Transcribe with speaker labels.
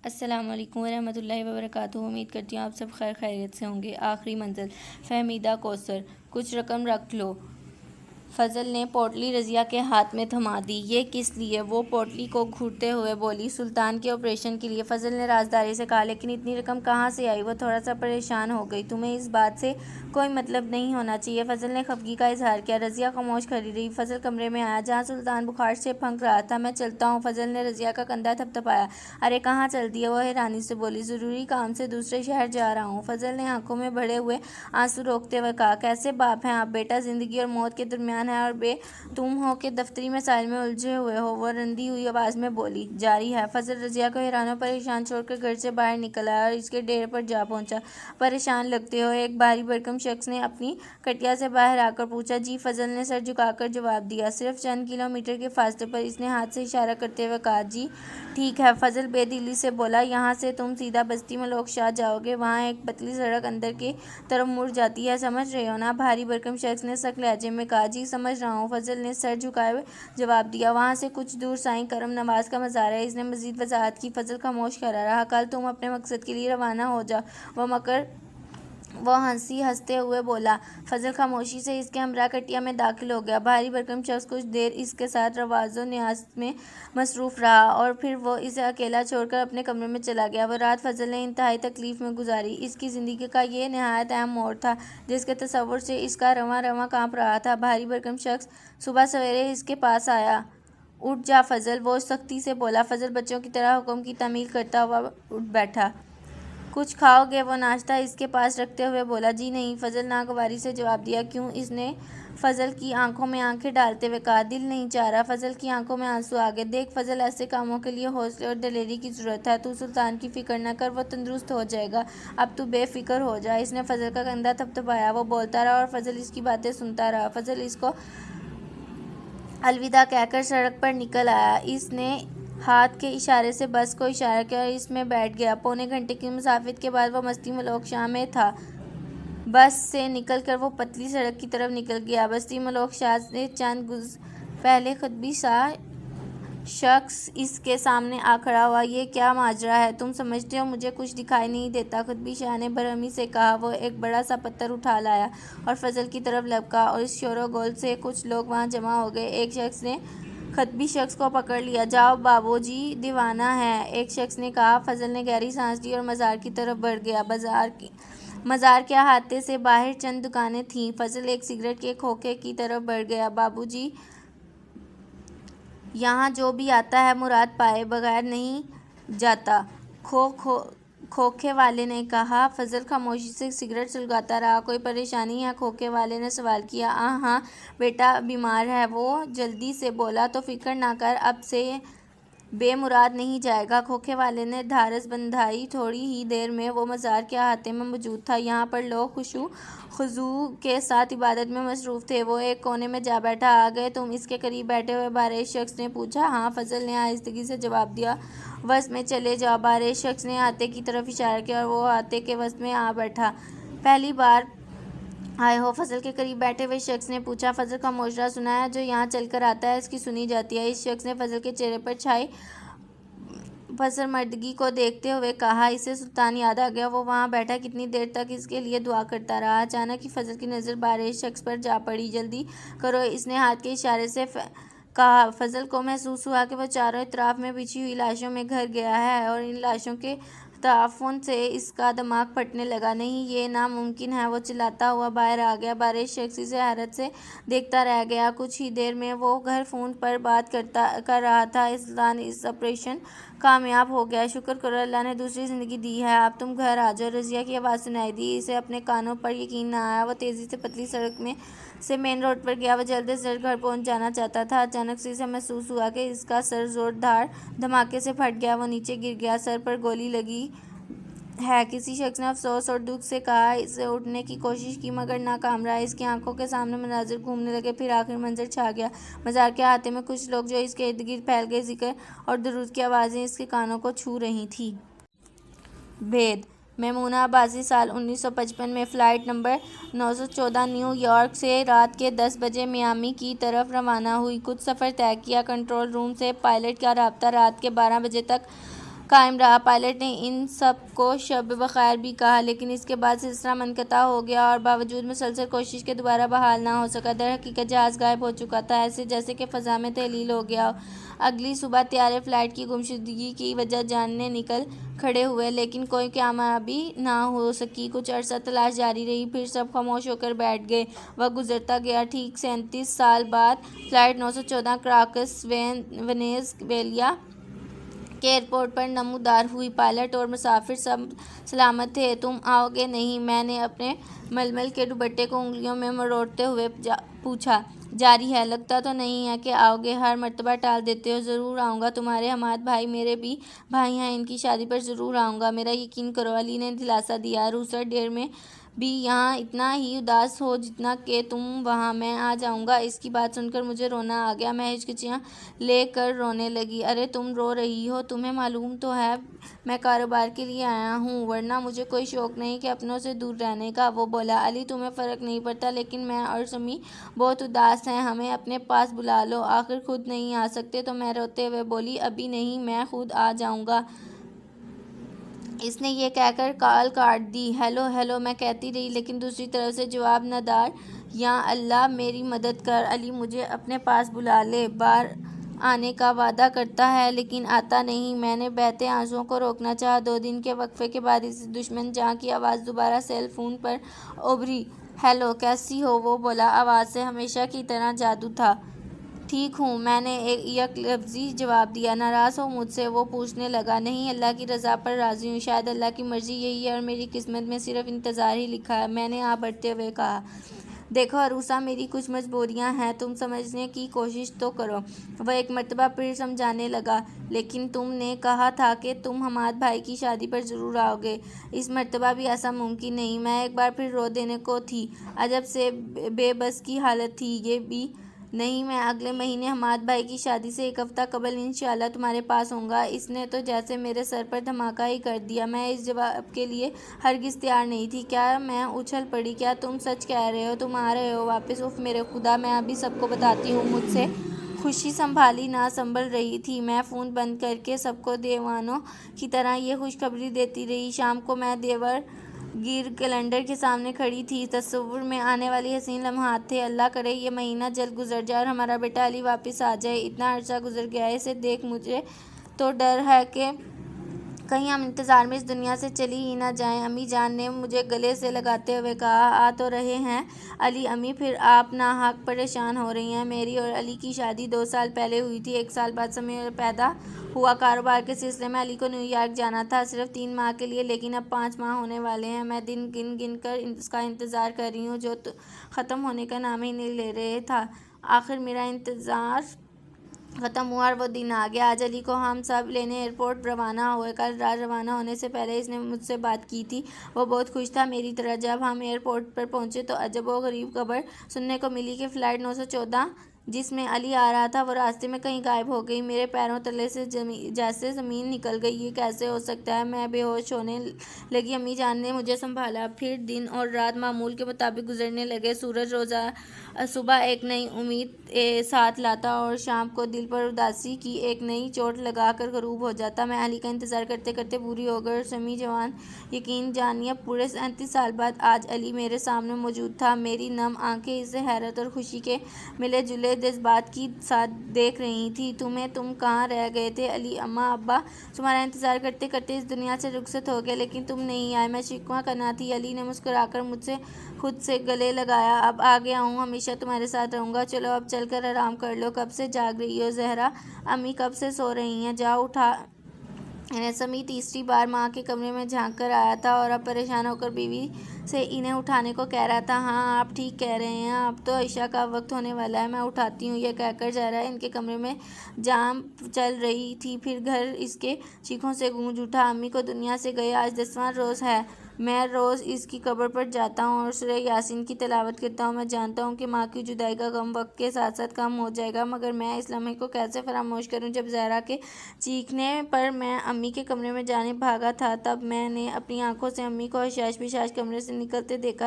Speaker 1: السلام علیکم ورحمۃ اللہ وبرکاتہ۔ امید کرتی ہوں آپ سب خیریت سے ہوں گے۔ آخری منزل فہمیدہ کوثر، کچھ رقم رکھ لو۔ فضل نے پوٹلی رضیہ کے ہاتھ میں تھما دی۔ یہ کس لیے؟ وہ پوٹلی کو گھورتے ہوئے بولی۔ سلطان کے آپریشن کے لیے، فضل نے رازداری سے کہا۔ لیکن اتنی رقم کہاں سے آئی؟ وہ تھوڑا سا پریشان ہو گئی۔ تمہیں اس بات سے کوئی مطلب نہیں ہونا چاہیے، فضل نے خفگی کا اظہار کیا۔ رضیہ خاموش کھڑی رہی۔ فضل کمرے میں آیا جہاں سلطان بخار سے پھنک رہا تھا۔ میں چلتا ہوں، فضل نے رضیہ کا کندھا تھپتھپایا۔ ارے کہاں چلتی ہے؟ وہ حیرانی سے بولی۔ ضروری کام سے دوسرے شہر جا رہا ہوں، فضل نے آنکھوں میں بڑھے ہوئے آنسو روکتے ہوئے کہا۔ کیسے باپ ہیں آپ؟ بیٹا زندگی اور موت کے درمیان ہے اور تم ہو کہ دفتری مسائل میں الجھے ہوئے ہو، وہ رندی ہوئی آواز میں بولی۔ جاری ہے۔ فضل رضیہ کو حیران و پریشان چھوڑ کر گھر سے باہر نکل آیا اور اس کے ڈیرے پر جا پہنچا۔ پریشان لگتے ہو؟ ایک بھاری بھرکم شخص نے اپنی کٹیا سے باہر آ کر پوچھا۔ جی، فضل نے سر جھکا کر جواب دیا۔ صرف چند کلومیٹر کے فاصلے پر، اس نے ہاتھ سے اشارہ کرتے ہوئے کہا۔ جی ٹھیک ہے، فضل بے دلی سے بولا۔ یہاں سے تم سیدھا بستی ملوک شاہ جاؤ گے، وہاں ایک پتلی سڑک اندر کی طرف مڑ جاتی ہے، سمجھ رہے ہو نا؟ بھاری بھرکم شخص نے سخت لہجے میں کہا۔ جی سمجھ رہا ہوں، فضل نے سر جھکائے ہوئے جواب دیا۔ وہاں سے کچھ دور سائیں کرم نواز کا مزار ہے، اس نے مزید وضاحت کی۔ فضل خاموش کھڑا رہا۔ کل تم اپنے مقصد کے لیے روانہ ہو جاؤ، وہ ہنستے ہوئے بولا۔ فضل خاموشی سے اس کے ہمراہ کٹیا میں داخل ہو گیا۔ بھاری بھرکم شخص کچھ دیر اس کے ساتھ رواز و نیاز میں مصروف رہا اور پھر وہ اسے اکیلا چھوڑ کر اپنے کمرے میں چلا گیا۔ وہ رات فضل نے انتہائی تکلیف میں گزاری۔ اس کی زندگی کا یہ نہایت اہم موڑ تھا جس کے تصور سے اس کا رواں رواں کانپ رہا تھا۔ بھاری بھرکم شخص صبح سویرے اس کے پاس آیا۔ اٹھ جا فضل، وہ سختی سے بولا۔ فضل بچوں کی طرح حکم کی تعمیل کرتا ہوا اٹھ بیٹھا۔ کچھ کھاؤ گے؟ وہ ناشتہ اس کے پاس رکھتے ہوئے بولا۔ جی نہیں، فضل ناگواری سے جواب دیا۔ کیوں؟ اس نے فضل کی آنکھوں میں آنکھیں ڈالتے ہوئے کہا۔ دل نہیں چاہ رہا۔ فضل کی آنکھوں میں آنسو آ گئے۔ دیکھ فضل، ایسے کاموں کے لیے حوصلے اور دلیری کی ضرورت ہے۔ تو سلطان کی فکر نہ کر، وہ تندرست ہو جائے گا۔ اب تو بے فکر ہو جا۔ اس نے فضل کا کندھا تھپتھپایا۔ وہ بولتا رہا اور فضل اس کی باتیں سنتا رہا۔ فضل اس کو الوداع کہہ کر سڑک پر نکل آیا۔ اس نے ہاتھ کے اشارے سے بس کو اشارہ کیا اور اس میں بیٹھ گیا۔ پونے گھنٹے کی مسافت کے بعد وہ بستی ملوک شاہ میں تھا۔ بس سے نکل کر وہ پتلی سڑک کی طرف نکل گیا۔ بستی ملوک شاہ سے چند گز پہلے خطبی سا شخص اس کے سامنے آ کھڑا ہوا۔ یہ کیا ماجرا ہے؟ تم سمجھتے ہو مجھے کچھ دکھائی نہیں دیتا؟ خطبی شاہ نے برہمی سے کہا۔ وہ ایک بڑا سا پتھر اٹھا لایا اور فضل کی طرف لپکا اور اس شور و گول سے کچھ لوگ وہاں جمع ہو گئے۔ ایک شخص نے خطبی شخص کو پکڑ لیا۔ جاؤ بابو جی دیوانہ ہے، ایک شخص نے کہا۔ فضل نے گہری سانس لی اور مزار کی طرف بڑھ گیا۔ مزار کے احاطے سے باہر چند دکانیں تھیں۔ فضل ایک سگریٹ کے کھوکھے کی طرف بڑھ گیا۔ بابو جی، یہاں جو بھی آتا ہے مراد پائے بغیر نہیں جاتا، کھوکھے والے نے کہا۔ فضل خاموشی سے سگریٹ سلگاتا رہا۔ کوئی پریشانی ہے؟ کھوکھے والے نے سوال کیا۔ ہاں بیٹا بیمار ہے، وہ جلدی سے بولا۔ تو فکر نہ کر، اب سے بے مراد نہیں جائے گا، کھوکھے والے نے ڈھارس بندھائی۔ تھوڑی ہی دیر میں وہ مزار کے احاطے میں موجود تھا۔ یہاں پر لوگ خشوع خضوع کے ساتھ عبادت میں مصروف تھے۔ وہ ایک کونے میں جا بیٹھا۔ آ گئے تم؟ اس کے قریب بیٹھے ہوئے بارش شخص نے پوچھا۔ ہاں، فضل نے آہستگی سے جواب دیا۔ وسط میں چلے جاؤ، بارش شخص نے احاطے کی طرف اشارہ کیا اور وہ احاطے کے وسط میں آ بیٹھا۔ پہلی بار آئے ہو؟ فضل کے قریب بیٹھے ہوئے شخص نے پوچھا۔ فضل خاموش رہا۔ سنا ہے جو یہاں چل کر آتا ہے اس کی سنی جاتی ہے، اس شخص نے فضل کے چہرے پر چھائی پسماندگی کو دیکھتے ہوئے کہا۔ اسے سلطان یاد آ گیا۔ وہ وہاں بیٹھا کتنی دیر تک اس کے لیے دعا کرتا رہا۔ اچانک ہی فضل کی نظر بارش شخص پر جا پڑی۔ جلدی کرو، اس نے ہاتھ کے اشارے سے کہا۔ فضل کو محسوس ہوا کہ وہ چاروں اطراف میں بچھی ہوئی لاشوں میں گھر گیا ہے اور ان لاشوں کے تعفن سے اس کا دماغ پھٹنے لگا۔ نہیں، یہ ناممکن ہے، وہ چلاتا ہوا باہر آ گیا۔ بارش شخص اسے حیرت سے دیکھتا رہ گیا۔ کچھ ہی دیر میں وہ گھر فون پر بات کر رہا تھا۔ سلطان، اس آپریشن کامیاب ہو گیا، شکر کرو، اللہ نے دوسری زندگی دی ہے، اب تم گھر آ جاؤ۔ رضیہ کی آواز سنائی دی۔ اسے اپنے کانوں پر یقین نہ آیا۔ وہ تیزی سے پتلی سڑک میں سے مین روڈ پر گیا۔ وہ جلد از جلد گھر پہنچ جانا چاہتا تھا۔ اچانک سے اسے محسوس ہوا کہ اس کا سر زوردار دھماکے سے پھٹ گیا۔ وہ نیچے گر گیا۔ سر پر گولی لگی ہے، کسی شخص نے افسوس اور دکھ سے کہا۔ اسے اٹھنے کی کوشش کی مگر ناکام رہا۔ اس کی آنکھوں کے سامنے مناظر گھومنے لگے۔ پھر آخری منظر چھا گیا۔ مزار کے احاطے میں کچھ لوگ جو اس کے ارد گرد پھیل گئے، ذکر اور درود کی آوازیں اس کے کانوں کو چھو رہی تھیں۔ بھید میمونہ عباسی سال 1955 میں فلائٹ نمبر 914 نیو یارک سے رات کے 10 بجے میامی کی طرف روانہ ہوئی۔ کچھ سفر طے کیا۔ کنٹرول روم سے پائلٹ کا رابطہ رات کے 12 بجے تک قائم رہا۔ پائلٹ نے ان سب کو شب بخیر بھی کہا، لیکن اس کے بعد سلسلہ منقطع ہو گیا اور باوجود مسلسل کوشش کے دوبارہ بحال نہ ہو سکا۔ در حقیقت جہاز غائب ہو چکا تھا، ایسے جیسے کہ فضا میں تحلیل ہو گیا ہو۔ اگلی صبح طیارے فلائٹ کی گمشدگی کی وجہ جاننے نکل کھڑے ہوئے، لیکن کوئی کامیابی نہ ہو سکی۔ کچھ عرصہ تلاش جاری رہی، پھر سب خاموش ہو کر بیٹھ گئے۔ وقت گزرتا گیا۔ ٹھیک 37 سال بعد فلائٹ 914 کراکس وینیزویلا کے ایئرپورٹ پر نمودار ہوئی۔ پائلٹ اور مسافر سب سلامت تھے۔ تم آؤ گے نہیں؟ میں نے اپنے ململ کے دوپٹے کو انگلیوں میں مروڑتے ہوئے پوچھا۔ جاری ہے، لگتا تو نہیں ہے کہ آؤ گے، ہر مرتبہ ٹال دیتے ہو۔ ضرور آؤں گا، تمہارے حماد بھائی میرے بھی بھائی ہیں، ان کی شادی پر ضرور آؤں گا، میرا یقین کرو، علی نے دلاسا دیا۔ روسر ڈیر میں بھی یہاں اتنا ہی اداس ہو جتنا کہ تم وہاں، میں آ جاؤں گا۔ اس کی بات سن کر مجھے رونا آ گیا۔ میں ہچکیاں لے کر رونے لگی۔ ارے تم رو رہی ہو، تمہیں معلوم تو ہے میں کاروبار کے لیے آیا ہوں، ورنہ مجھے کوئی شوق نہیں کہ اپنوں سے دور رہنے کا۔ وہ بولا، علی تمہیں فرق نہیں پڑتا، لیکن میں اور سمی بہت اداس ہیں، ہمیں اپنے پاس بلا لو، آخر خود نہیں آ سکتے؟ تو میں روتے ہوئے بولی، ابھی نہیں، میں خود آ جاؤں گا۔ اس نے یہ کہہ کر کال کاٹ دی۔ ہیلو ہیلو میں کہتی رہی، لیکن دوسری طرف سے جواب ندار۔ یا اللہ میری مدد کر، علی مجھے اپنے پاس بلا لے، بار آنے کا وعدہ کرتا ہے لیکن آتا نہیں۔ میں نے بہتے آنسوؤں کو روکنا چاہا۔ 2 دن کے وقفے کے بعد اس دشمن جاں کی آواز دوبارہ سیل فون پر ابھری۔ ہیلو کیسی ہو؟ وہ بولا۔ آواز سے ہمیشہ کی طرح جادو تھا۔ ٹھیک ہوں، میں نے یک لفظی جواب دیا۔ ناراض ہو مجھ سے؟ وہ پوچھنے لگا۔ نہیں، اللہ کی رضا پر راضی ہوں، شاید اللہ کی مرضی یہی ہے اور میری قسمت میں صرف انتظار ہی لکھا ہے، میں نے آہ بھرتے ہوئے کہا۔ دیکھو عروسہ، میری کچھ مجبوریاں ہیں، تم سمجھنے کی کوشش تو کرو۔ وہ ایک مرتبہ پھر سمجھانے لگا۔ لیکن تم نے کہا تھا کہ تم حماد بھائی کی شادی پر ضرور آؤ گے، اس مرتبہ بھی ایسا ممکن نہیں۔ میں ایک بار پھر رو دینے کو تھی، عجب سے بے بس کی حالت تھی یہ بھی۔ نہیں، میں اگلے مہینے حماد بھائی کی شادی سے 1 ہفتہ قبل انشاءاللہ تمہارے پاس ہوں گا۔ اس نے تو جیسے میرے سر پر دھماکہ ہی کر دیا۔ میں اس جواب کے لیے ہرگز تیار نہیں تھی۔ کیا؟ میں اچھل پڑی۔ کیا تم سچ کہہ رہے ہو؟ تم آ رہے ہو واپس؟ اف میرے خدا، میں ابھی سب کو بتاتی ہوں۔ مجھ سے خوشی سنبھالی نہ سنبھل رہی تھی۔ میں فون بند کر کے سب کو دیوانوں کی طرح یہ خوشخبری دیتی رہی۔ شام کو میں دیور گیر کیلنڈر کے سامنے کھڑی تھی۔ تصور میں آنے والی حسین لمحات تھے۔ اللہ کرے یہ مہینہ جلد گزر جائے اور ہمارا بیٹا علی واپس آ جائے۔ اتنا عرصہ گزر گیا ہے، اسے دیکھ مجھے تو ڈر ہے کہ کہیں ہم انتظار میں اس دنیا سے چلی ہی نہ جائیں۔ امی جان نے مجھے گلے سے لگاتے ہوئے کہا، آ تو رہے ہیں علی امی، پھر آپ ناحق پریشان ہو رہی ہیں۔ میری اور علی کی شادی 2 سال پہلے ہوئی تھی، 1 سال بعد سمیع پیدا ہوا۔ کاروبار کے سلسلے میں علی کو نیو یارک جانا تھا، صرف 3 ماہ کے لیے، لیکن اب 5 ماہ ہونے والے ہیں۔ میں دن گن گن کر اس کا انتظار کر رہی ہوں جو ختم ہونے کا نام ہی نہیں لے رہے تھا۔ آخر میرا انتظار ختم ہوا اور وہ دن آ گیا۔ آج علی کو ہم سب لینے ایئرپورٹ روانہ ہوئے۔ کل رات روانہ ہونے سے پہلے اس نے مجھ سے بات کی تھی۔ وہ بہت خوش تھا میری طرح۔ جب ہم ایئرپورٹ پر پہنچے تو عجب و غریب خبر سننے کو ملی کہ فلائٹ 914 جس میں علی آ رہا تھا وہ راستے میں کہیں غائب ہو گئی۔ میرے پیروں تلے سے جیسے زمین نکل گئی۔ یہ کیسے ہو سکتا ہے؟ میں بے ہوش ہونے لگی۔ امی جان نے مجھے سنبھالا۔ پھر دن اور رات معمول کے مطابق گزرنے لگے۔ سورج روزہ صبح ایک نئی امید ساتھ لاتا اور شام کو دل پر اداسی کی ایک نئی چوٹ لگا کر غروب ہو جاتا۔ میں علی کا انتظار کرتے کرتے بوڑھی ہو گئی اور سمیع جوان۔ یقین جانیے پورے 37 سال بعد آج علی میرے سامنے موجود تھا۔ میری نم آنکھیں اسے حیرت اور خوشی کے ملے جلے جذبات کے ساتھ دیکھ رہی تھیں۔ تم کہاں رہ گئے تھے علی؟ اماں ابا تمہارا انتظار کرتے کرتے اس دنیا سے رخصت ہو گئے، لیکن تم نہیں آئے۔ میں شکوہ کرنا تھی۔ علی نے مسکرا کر مجھ سے خود سے گلے لگایا۔ اب آ گیا ہوں، ہمیشہ تمہارے ساتھ رہوں گا۔ چلو اب چل کر آرام کر لو۔ کب سے جاگ رہی ہو زہرا؟ امی کب سے سو رہی ہیں، جاؤ اٹھا انہیں۔ سمیع تیسری بار ماں کے کمرے میں جھانک کر آیا تھا اور اب پریشان ہو کر بیوی سے انہیں اٹھانے کو کہہ رہا تھا۔ ہاں آپ ٹھیک کہہ رہے ہیں، اب تو عشاء کا وقت ہونے والا ہے، میں اٹھاتی ہوں۔ یہ کہہ کر زہرا ان کے کمرے میں جانپ چل رہی تھی، پھر گھر اس کے چیخوں سے گونج اٹھا۔ امی کو دنیا سے گئے آج 10واں روز ہے۔ میں روز اس کی قبر پر جاتا ہوں اور سورہ یاسین کی تلاوت کرتا ہوں۔ میں جانتا ہوں کہ ماں کی جدائی کا غم وقت کے ساتھ ساتھ کم ہو جائے گا، مگر میں اس لمحے کو کیسے فراموش کروں جب زہرا کے چیخنے پر میں امی کے کمرے میں جانب بھاگا تھا۔ تب میں نے اپنی آنکھوں سے امی کو حشاش پشاش کمرے سے نکلتے دیکھا